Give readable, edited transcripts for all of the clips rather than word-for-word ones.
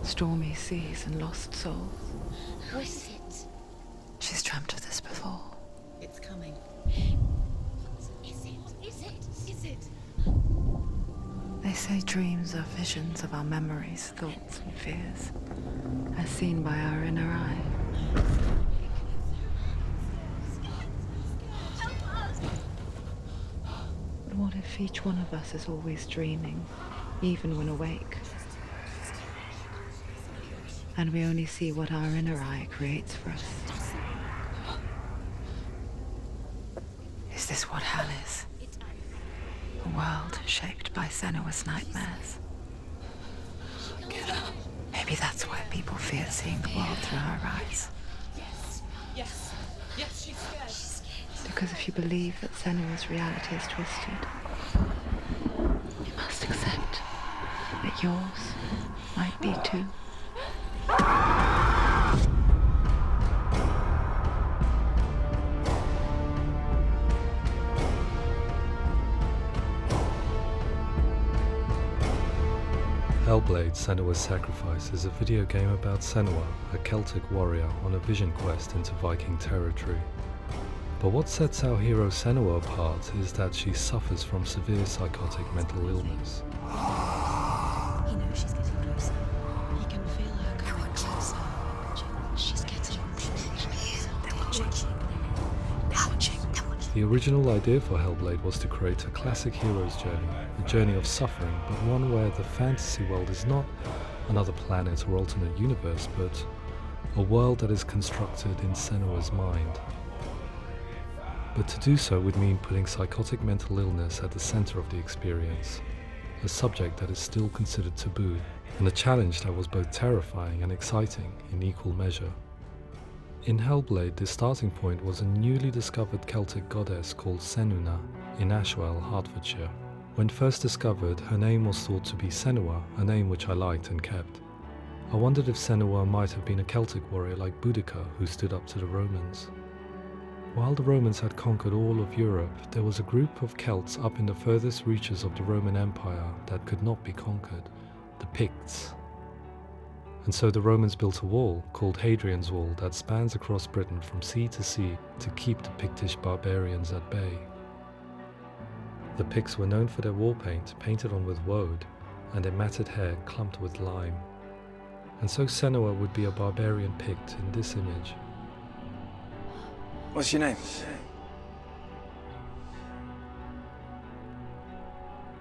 Stormy seas and lost souls. Who is it? She's dreamt of this before. It's coming. Is it? They say dreams are visions of our memories, thoughts and fears, as seen by our inner eye. But what if each one of us is always dreaming, even when awake? And we only see what our inner eye creates for us. Is this what hell is? A world shaped by Senua's nightmares. Maybe that's why people fear seeing the world through our eyes. Yes, she's scared. Because if you believe that Senua's reality is twisted, you must accept that yours might be too. Hellblade: Senua's Sacrifice is a video game about Senua, a Celtic warrior on a vision quest into Viking territory. But what sets our hero Senua apart is that she suffers from severe psychotic mental illness. He knows she's getting closer. He can feel her coming closer. She's getting closer. The original idea for Hellblade was to create a classic hero's journey, a journey of suffering, but one where the fantasy world is not another planet or alternate universe, but a world that is constructed in Senua's mind. But to do so would mean putting psychotic mental illness at the center of the experience, a subject that is still considered taboo, and a challenge that was both terrifying and exciting in equal measure. In Hellblade, the starting point was a newly discovered Celtic goddess called Senua in Ashwell, Hertfordshire. When first discovered, her name was thought to be Senua, a name which I liked and kept. I wondered if Senua might have been a Celtic warrior like Boudica who stood up to the Romans. While the Romans had conquered all of Europe, there was a group of Celts up in the furthest reaches of the Roman Empire that could not be conquered, the Picts. And so the Romans built a wall, called Hadrian's Wall, that spans across Britain from sea to sea to keep the Pictish barbarians at bay. The Picts were known for their war paint, painted on with woad, and their matted hair clumped with lime. And so Senua would be a barbarian Pict in this image. What's your name?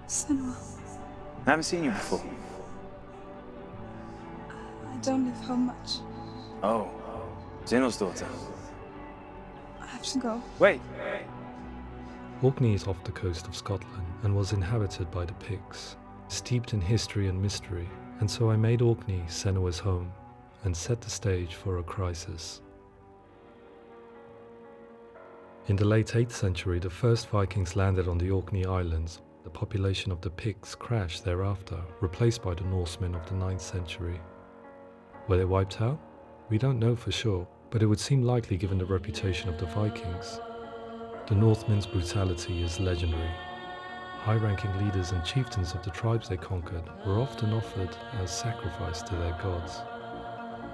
Senua. I haven't seen you before. I don't live home much. Oh, Zeno's daughter. I have to go. Wait. Orkney is off the coast of Scotland and was inhabited by the Picts, steeped in history and mystery, and so I made Orkney Senua's home and set the stage for a crisis. In the late 8th century, the first Vikings landed on the Orkney Islands. The population of the Picts crashed thereafter, replaced by the Norsemen of the 9th century. Were they wiped out? We don't know for sure, but it would seem likely given the reputation of the Vikings. The Northmen's brutality is legendary. High-ranking leaders and chieftains of the tribes they conquered were often offered as sacrifice to their gods.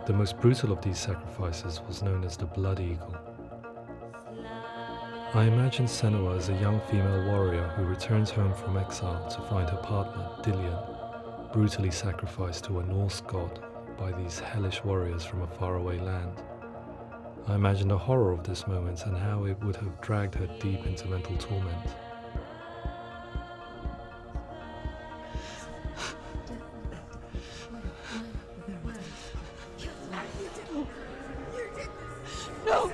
The most brutal of these sacrifices was known as the Blood Eagle. I imagine Senua as a young female warrior who returns home from exile to find her partner, Dillion, brutally sacrificed to a Norse god by these hellish warriors from a faraway land. I imagine the horror of this moment and how it would have dragged her deep into mental torment. No!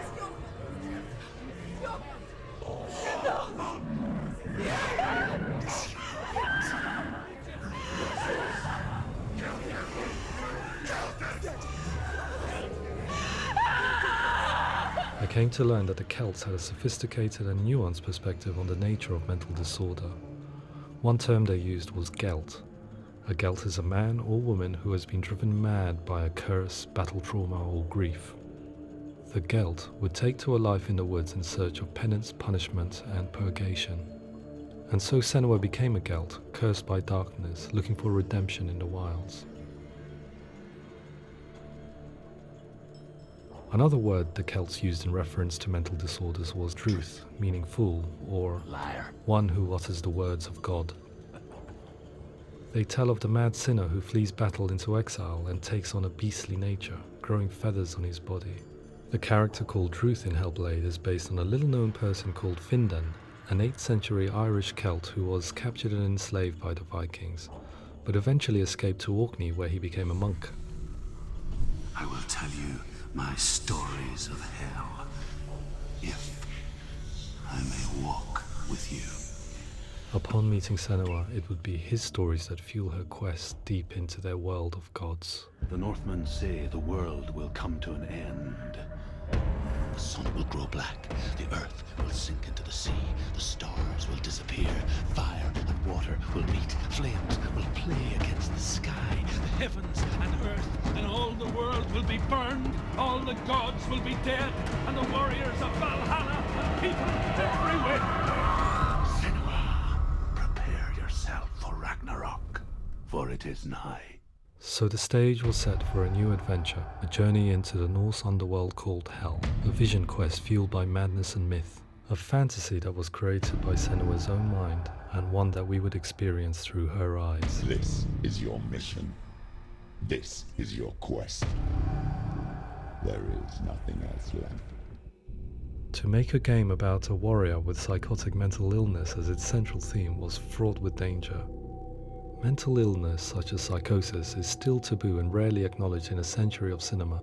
I came to learn that the Celts had a sophisticated and nuanced perspective on the nature of mental disorder. One term they used was gelt. A gelt is a man or woman who has been driven mad by a curse, battle trauma, or grief. The gelt would take to a life in the woods in search of penance, punishment, and purgation. And so Senua became a gelt, cursed by darkness, looking for redemption in the wilds. Another word the Celts used in reference to mental disorders was druth, meaning fool, or Liar. one who utters the words of God. They tell of the mad sinner who flees battle into exile and takes on a beastly nature, growing feathers on his body. The character called Druth in Hellblade is based on a little-known person called Findan, an 8th century Irish Celt who was captured and enslaved by the Vikings, but eventually escaped to Orkney where he became a monk. I will tell you my stories of hell, if I may walk with you. Upon meeting Senua, it would be his stories that fuel her quest deep into their world of gods. The Northmen say the world will come to an end. The sun will grow black, the earth will sink into the sea, the stars will disappear, fire and water will meet, flames will play against the sky, the heavens and earth and all the world will be burned, all the gods will be dead, and the warriors of Valhalla and people everywhere. Senua, prepare yourself for Ragnarok, for it is nigh. So the stage was set for a new adventure, a journey into the Norse underworld called Hell, a vision quest fueled by madness and myth, a fantasy that was created by Senua's own mind, and one that we would experience through her eyes. This is your mission. This is your quest. There is nothing else left. To make a game about a warrior with psychotic mental illness as its central theme was fraught with danger. Mental illness, such as psychosis, is still taboo and rarely acknowledged in a century of cinema,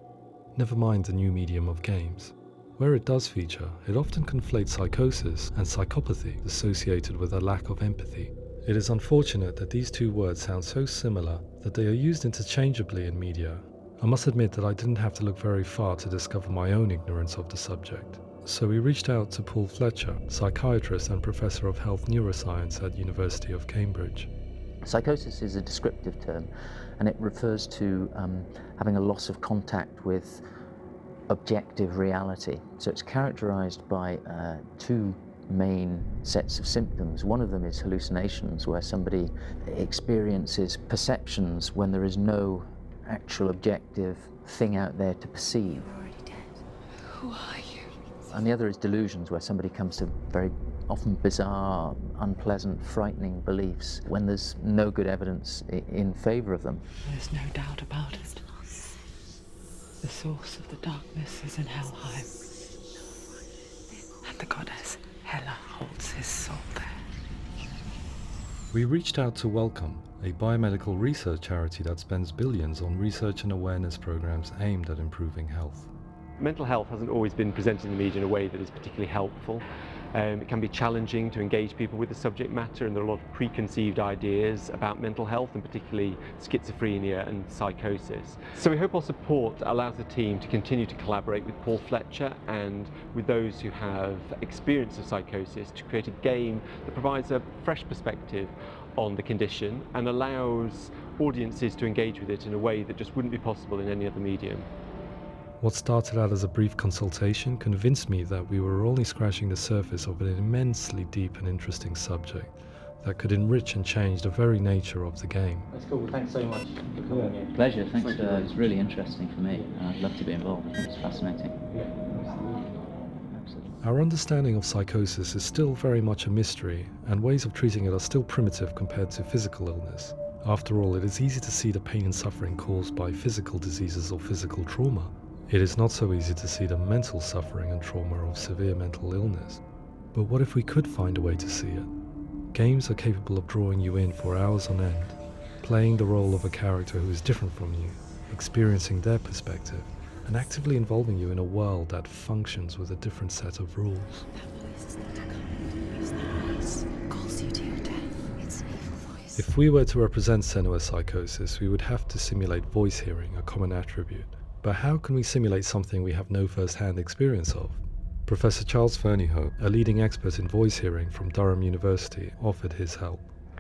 never mind the new medium of games. Where it does feature, it often conflates psychosis and psychopathy associated with a lack of empathy. It is unfortunate that these two words sound so similar that they are used interchangeably in media. I must admit that I didn't have to look very far to discover my own ignorance of the subject. So we reached out to Paul Fletcher, psychiatrist and professor of health neuroscience at University of Cambridge. Psychosis is a descriptive term, and it refers to having a loss of contact with objective reality. So it's characterized by two main sets of symptoms. One of them is hallucinations, where somebody experiences perceptions when there is no actual objective thing out there to perceive. You're already dead. Who are you? And the other is delusions, where somebody comes to very often bizarre, unpleasant, frightening beliefs when there's no good evidence in favor of them. There's no doubt about it. The source of the darkness is in Helheim, and the goddess Hela holds his soul there. We reached out to Welcome, a biomedical research charity that spends billions on research and awareness programs aimed at improving health. Mental health hasn't always been presented in the media in a way that is particularly helpful. It can be challenging to engage people with the subject matter, and there are a lot of preconceived ideas about mental health, and particularly schizophrenia and psychosis. So we hope our support allows the team to continue to collaborate with Paul Fletcher and with those who have experience of psychosis to create a game that provides a fresh perspective on the condition and allows audiences to engage with it in a way that just wouldn't be possible in any other medium. What started out as a brief consultation convinced me that we were only scratching the surface of an immensely deep and interesting subject that could enrich and change the very nature of the game. That's cool. Thanks so much for coming here. Pleasure. Thanks. It's really interesting for me. I'd love to be involved. I think it's fascinating. Absolutely. Our understanding of psychosis is still very much a mystery, and ways of treating it are still primitive compared to physical illness. After all, it is easy to see the pain and suffering caused by physical diseases or physical trauma. It is not so easy to see the mental suffering and trauma of severe mental illness. But what if we could find a way to see it? Games are capable of drawing you in for hours on end, playing the role of a character who is different from you, experiencing their perspective, and actively involving you in a world that functions with a different set of rules. That voice is not a kind. It's that voice calls you to your death. It's an evil voice. If we were to represent Senua's psychosis, we would have to simulate voice hearing, a common attribute. But how can we simulate something we have no first-hand experience of? Professor Charles Fernyhough, a leading expert in voice hearing from Durham University, offered his help.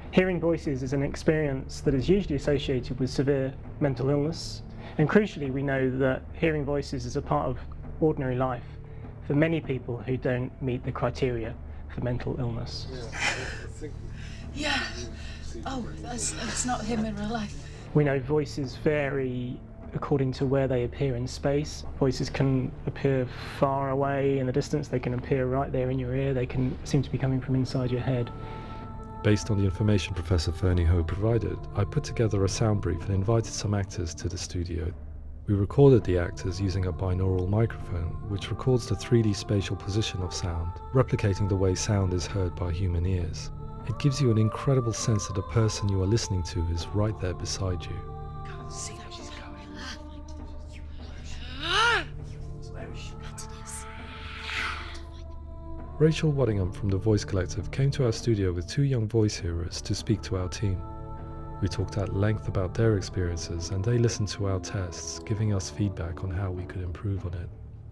Hearing voices is an experience that is usually associated with severe mental illness, and crucially we know that hearing voices is a part of ordinary life for many people who don't meet the criteria for mental illness. Yeah. Oh, that's not him in real life. We know voices vary according to where they appear in space. Voices can appear far away in the distance, they can appear right there in your ear, they can seem to be coming from inside your head. Based on the information Professor Fernie Ho provided, I put together a sound brief and invited some actors to the studio. We recorded the actors using a binaural microphone, which records the 3D spatial position of sound, replicating the way sound is heard by human ears. It gives you an incredible sense that the person you are listening to is right there beside you. Can't see how she's going. Rachel Waddingham from the Voice Collective came to our studio with 2 young voice hearers to speak to our team. We talked at length about their experiences and they listened to our tests, giving us feedback on how we could improve on it.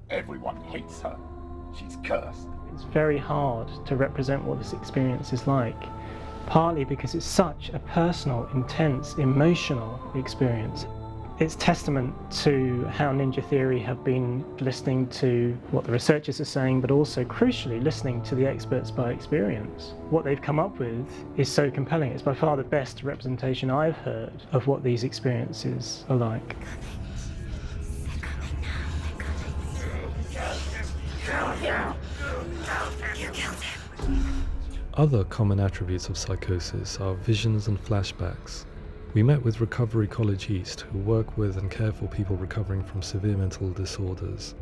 Everyone hates her. She's cursed. It's very hard to represent what this experience is like, partly because it's such a personal, intense, emotional experience. It's testament to how Ninja Theory have been listening to what the researchers are saying, but also, crucially, listening to the experts by experience. What they've come up with is so compelling. It's by far the best representation I've heard of what these experiences are like. Other common attributes of psychosis are visions and flashbacks. We met with Recovery College East, who work with and care for people recovering from severe mental disorders.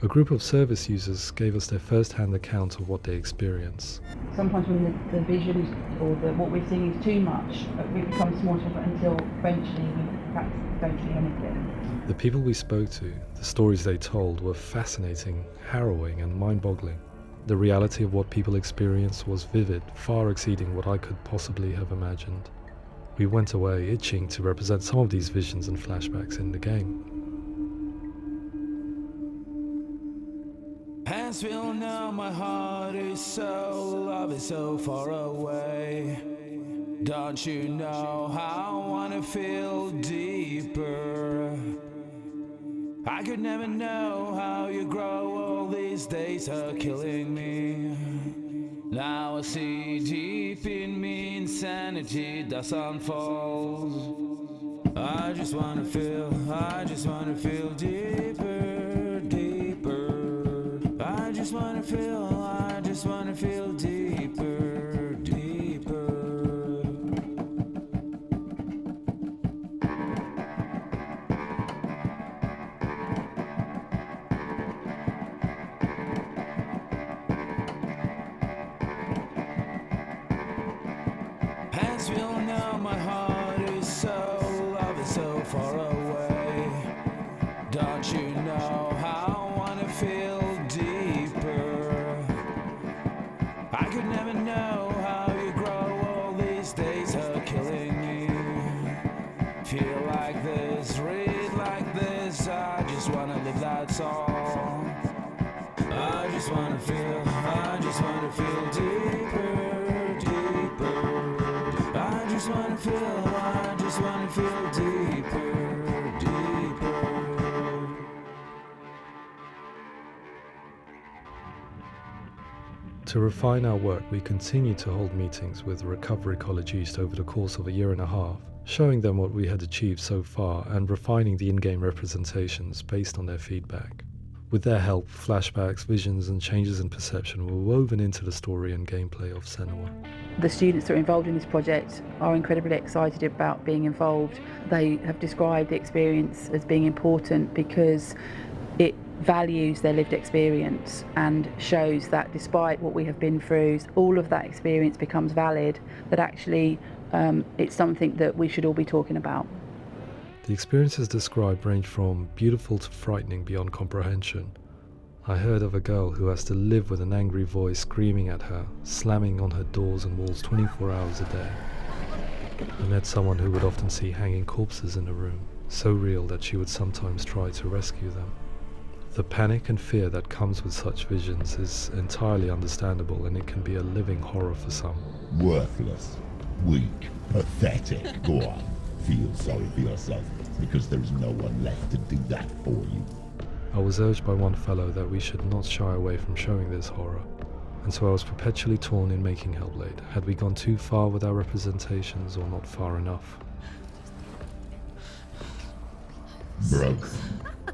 A group of service users gave us their first-hand account of what they experience. Sometimes when the visions or what we're seeing is too much, it becomes more difficult until eventually we perhaps don't see anything. The people we spoke to, the stories they told, were fascinating, harrowing and mind-boggling. The reality of what people experienced was vivid, far exceeding what I could possibly have imagined. We went away itching to represent some of these visions and flashbacks in the game. Hands will know my heart is so, love is so far away. Don't you know how I wanna feel deeper? I could never know how you grow, all these days are killing me. Now I see deep in me insanity does unfold. I just wanna feel deeper, deeper. I just wanna feel deeper, deeper. Hands will know my heart is so, love is so far away. Don't you know how I wanna feel deeper? I could never know how you grow, all these days are killing me. Feel like this, read like this, I just wanna live, that's all. I just wanna feel deeper, deeper. I just wanna feel deeper, deeper. To refine our work, we continued to hold meetings with Recovery College East over the course of a year and a half, showing them what we had achieved so far and refining the in-game representations based on their feedback. With their help, flashbacks, visions and changes in perception were woven into the story and gameplay of Senua. The students that are involved in this project are incredibly excited about being involved. They have described the experience as being important because it values their lived experience and shows that despite what we have been through, all of that experience becomes valid, that actually it's something that we should all be talking about. The experiences described range from beautiful to frightening beyond comprehension. I heard of a girl who has to live with an angry voice screaming at her, slamming on her doors and walls 24 hours a day. I met someone who would often see hanging corpses in a room, so real that she would sometimes try to rescue them. The panic and fear that comes with such visions is entirely understandable, and it can be a living horror for some. Worthless, weak, pathetic. Go on, feel sorry for yourself, because there's no one left to do that for you. I was urged by one fellow that we should not shy away from showing this horror, and so I was perpetually torn in making Hellblade. Had we gone too far with our representations or not far enough? broken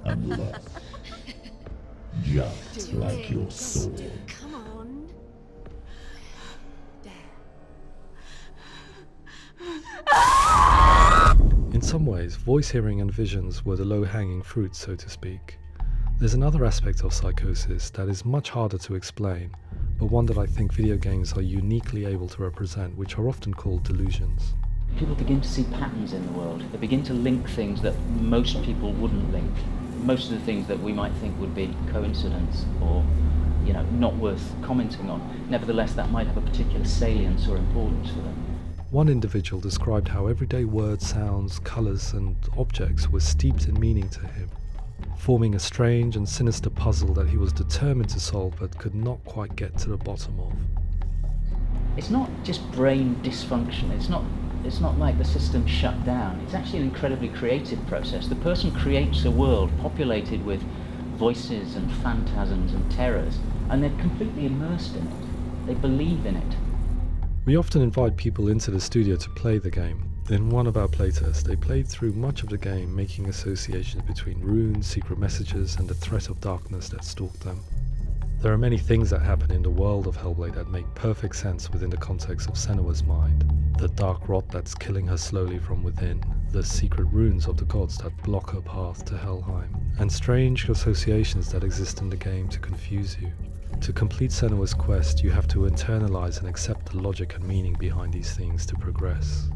and lost. Just like your soul. Come on. In some ways, voice hearing and visions were the low-hanging fruit, so to speak. There's another aspect of psychosis that is much harder to explain, but one that I think video games are uniquely able to represent, which are often called delusions. People begin to see patterns in the world. They begin to link things that most people wouldn't link. Most of the things that we might think would be coincidence or, not worth commenting on. Nevertheless, that might have a particular salience or importance for them. One individual described how everyday words, sounds, colours and objects were steeped in meaning to him, forming a strange and sinister puzzle that he was determined to solve but could not quite get to the bottom of. It's not just brain dysfunction. It's not like the system shut down. It's actually an incredibly creative process. The person creates a world populated with voices and phantasms and terrors, and they're completely immersed in it. They believe in it. We often invite people into the studio to play the game. In one of our playtests, they played through much of the game, making associations between runes, secret messages, and the threat of darkness that stalked them. There are many things that happen in the world of Hellblade that make perfect sense within the context of Senua's mind. The dark rot that's killing her slowly from within, the secret runes of the gods that block her path to Helheim, and strange associations that exist in the game to confuse you. To complete Senua's quest, you have to internalize and accept the logic and meaning behind these things to progress.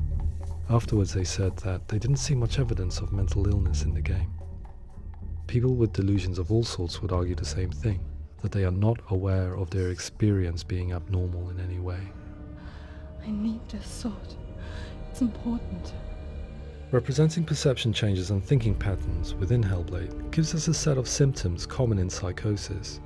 Afterwards, they said that they didn't see much evidence of mental illness in the game. People with delusions of all sorts would argue the same thing, that they are not aware of their experience being abnormal in any way. I need this sword. It's important. Representing perception changes and thinking patterns within Hellblade gives us a set of symptoms common in psychosis.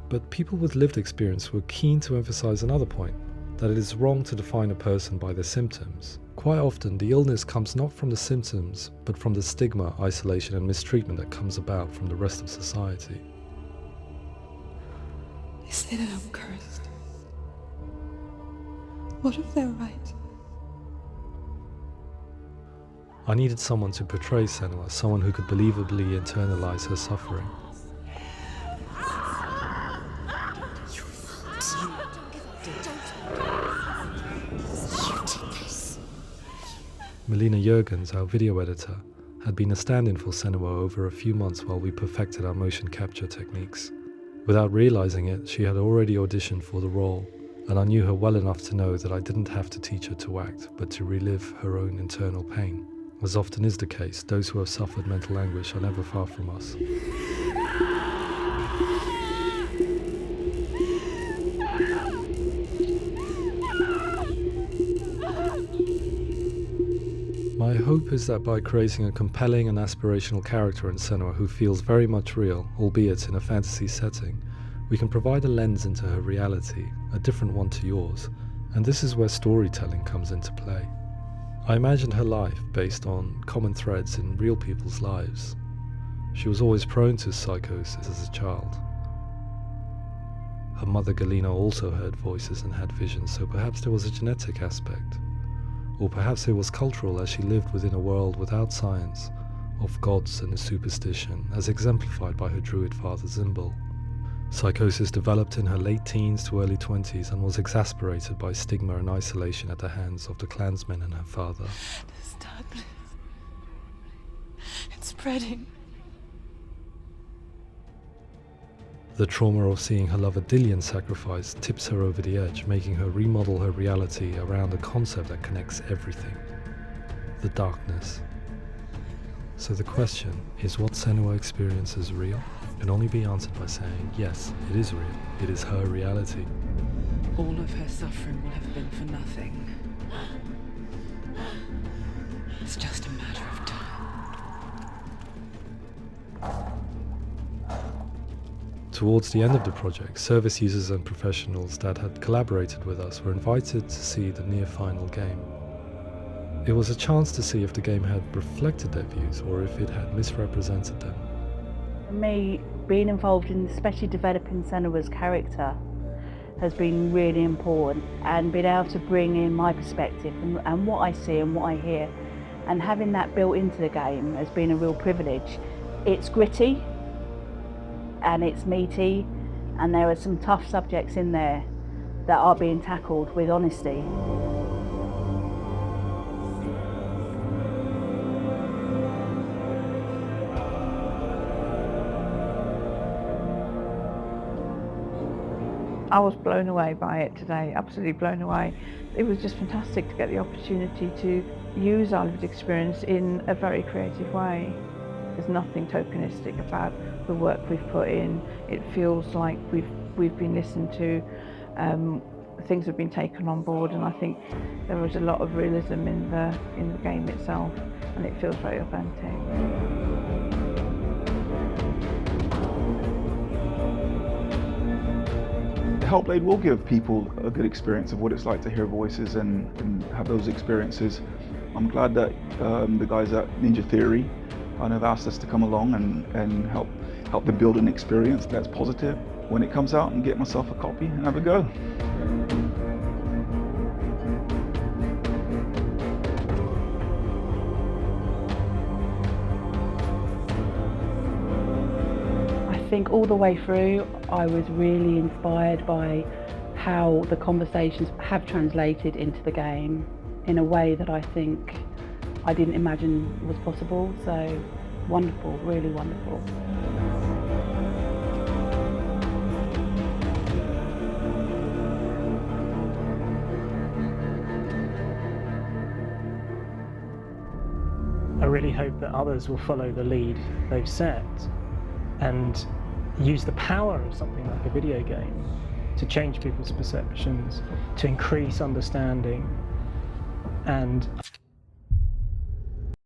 But people with lived experience were keen to emphasize another point, that it is wrong to define a person by their symptoms. Quite often, the illness comes not from the symptoms, but from the stigma, isolation and mistreatment that comes about from the rest of society. They say that I'm cursed. What if they're right? I needed someone to portray Senua, someone who could believably internalize her suffering. Melina Jurgens, our video editor, had been a stand-in for Senua over a few months while we perfected our motion capture techniques. Without realizing it, she had already auditioned for the role, and I knew her well enough to know that I didn't have to teach her to act, but to relive her own internal pain. As often is the case, those who have suffered mental anguish are never far from us. My hope is that by creating a compelling and aspirational character in Senua who feels very much real, albeit in a fantasy setting, we can provide a lens into her reality, a different one to yours, and this is where storytelling comes into play. I imagined her life based on common threads in real people's lives. She was always prone to psychosis as a child. Her mother Galina also heard voices and had visions, so perhaps there was a genetic aspect. Or perhaps it was cultural, as she lived within a world without science, of gods and a superstition, as exemplified by her druid father Zimbal. Psychosis developed in her late teens to early 20s and was exacerbated by stigma and isolation at the hands of the clansmen and her father. This darkness. It's spreading. The trauma of seeing her lover Dillian sacrificed tips her over the edge, making her remodel her reality around a concept that connects everything: the darkness. So the question is, what Senua experiences real? Can only be answered by saying, yes, it is real. It is her reality. All of her suffering will have been for nothing. It's just a matter of time. Towards the end of the project, service users and professionals that had collaborated with us were invited to see the near-final game. It was a chance to see if the game had reflected their views or if it had misrepresented them. For me, being involved in especially developing Senua's character has been really important, and being able to bring in my perspective and what I see and what I hear, and having that built into the game has been a real privilege. It's gritty and it's meaty, and there are some tough subjects in there that are being tackled with honesty. I was blown away by it today, absolutely blown away. It was just fantastic to get the opportunity to use our lived experience in a very creative way. There's nothing tokenistic about the work we've put in. It feels like we've been listened to, things have been taken on board, and I think there was a lot of realism in the game itself, and it feels very authentic. Hellblade will give people a good experience of what it's like to hear voices and have those experiences. I'm glad that the guys at Ninja Theory have asked us to come along and help them build an experience that's positive when it comes out, and get myself a copy and have a go. I think all the way through I was really inspired by how the conversations have translated into the game in a way that I think I didn't imagine was possible. So wonderful, really wonderful. I really hope that others will follow the lead they've set and use the power of something like a video game to change people's perceptions, to increase understanding, and